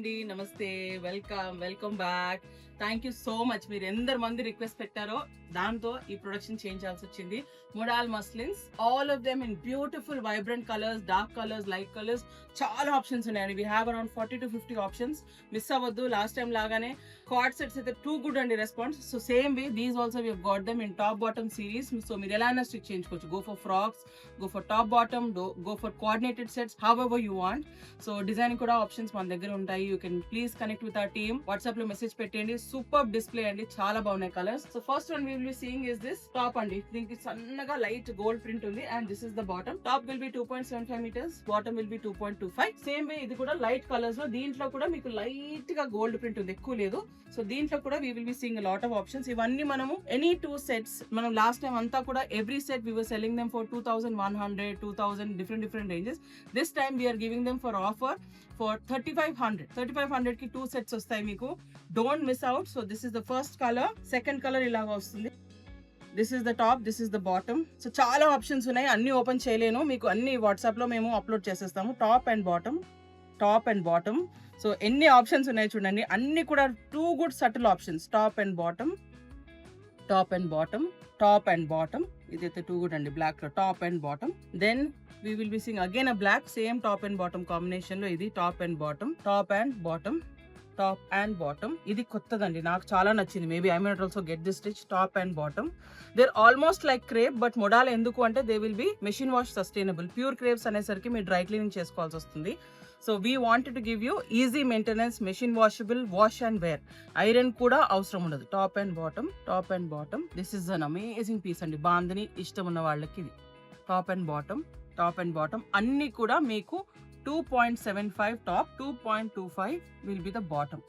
అండి, నమస్తే, welcome back. Thank you so much. మీరు ఎందరు మంది రిక్వెస్ట్ పెట్టారో దాంతో ఈ ప్రొడక్షన్ చేయించాల్సి వచ్చింది. Modal muslins, all of them in beautiful vibrant colours, dark colours, light colours, చాలా ఆప్షన్స్ ఉన్నాయండి. We have around 40 to 50 options. Miss అవ్వద్దు. లాస్ట్ టైం లాగానే కార్డ్ సెట్స్ అయితే టూ గుడ్ అండి response. So same way these also we got them in top bottom series. So మీరు ఎలా అయినా stitch చేయించుకోవచ్చు. Go for frocks, go for top bottom, go for coordinated sets, how ever you want. So design కూడా options మన దగ్గర ఉంటాయి. You can please connect with our team. WhatsApp లో message పెట్టండి. సూపర్ డిస్ప్లే అండి, చాలా బాగున్నాయి colours. So first one we will be seeing is this top అండి. దీనికి సన్నగా లైట్ గోల్డ్ ప్రింట్ ఉంది and this is the bottom. Top will be 2.75 meters, bottom will be 2.25. Same way ఇది కూడా లైట్ కలర్స్ లో, దీంట్లో కూడా మీకు లైట్ గా గోల్డ్ ప్రింట్ ఉంది, ఎక్కువ లేదు. సో దీంట్లో కూడా we will be seeing lot of options. ఇవన్నీ మనము ఎనీ 2 sets, మనం లాస్ట్ టైం అంతా కూడా every set we were selling them for 2,100, 2,000 different ranges. This time we are giving them for offer for 3,500 కి 2 sets వస్తాయి మీకు. Don't miss out. So this is the first colour. Second colour ఇలాగా వస్తుంది. This is the top, this is the bottom. So చాలా options ఉన్నాయి, అన్ని open చేయలేను, మీకు అన్ని వాట్సాప్ లో మేము అప్లోడ్ చేసేస్తాము. Top and bottom. సో ఎన్ని ఆప్షన్స్ ఉన్నాయి చూడండి, అన్ని కూడా 2 good subtle ఆప్షన్స్. Top and bottom. ఇదైతే 2 good అండి, బ్లాక్ లో top and bottom. Then we will be seeing again a black, same top and bottom combination లో ఇది టాప్ అండ్ బాటమ్. ఇది కొత్తదండి, నాకు చాలా నచ్చింది. Maybe I might also get this stitch. Top and bottom, there almost like crepe, but modal ఎందుకు అంటే they will be machine wash sustainable. Pure crepes అనేసరికి మీరు డ్రై క్లీనింగ్ చేసుకోవాల్సి వస్తుంది. So we wanted to give you easy maintenance, machine washable, wash and wear, iron కూడా అవసరం ఉండదు. Top and bottom. This is an amazing piece అండి, బాందని ఇష్టం ఉన్న వాళ్ళకి ఇది. టాప్ అండ్ బాటమ్ అన్ని కూడా మీకు 2.75 top, 2.25 will be the bottom.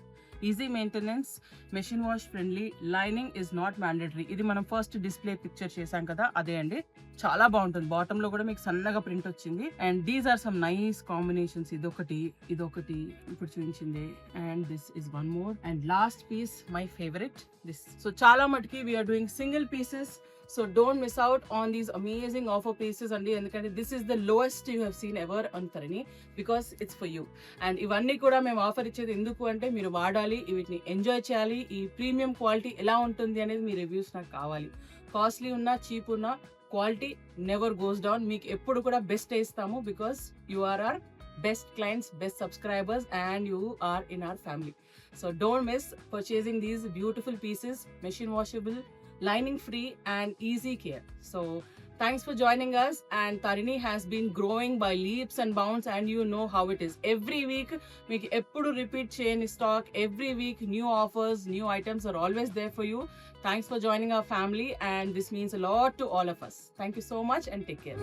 Easy maintenance, machine wash friendly, lining is not mandatory. ఇది మనం ఫస్ట్ డిస్ప్లే పిక్చర్ చేసాం కదా, అదే అండి. చాలా బాగుంటుంది. బాటమ్ లో కూడా మీకు సన్నగా ప్రింట్ వచ్చింది. And these are some nice combinations. ఇదొకటి ఇప్పుడు చూపించింది. And this is one more. And last piece my favourite, this. So చాలా మటుకి we are doing single pieces. So don't miss out on these amazing offer pieces andi, endukante this is the lowest you have seen ever on Tarini, because it's for you. And ivanni kuda mem offer ichedi enduku ante meeru vaadali, వీటిని enjoy చేయాలి. ఈ premium quality ఎలా ఉంటుంది అనేది మీ reviews నాకు కావాలి. Costly ఉన్నా cheap ఉన్నా క్వాలిటీ నెవర్ గోస్ డౌన్. మీకు ఎప్పుడు కూడా బెస్ట్ ఇస్తాము, because you are our best clients, best subscribers, and you are in our family. So don't miss purchasing these beautiful pieces, machine washable, lining free and easy care. So thanks for joining us. And Tarini has been growing by leaps and bounds, and you know how it is. Every week meeku eppudu repeat cheyani stock, every week new offers, new items are always there for you. Thanks for joining our family, and this means a lot to all of us. Thank you so much and take care.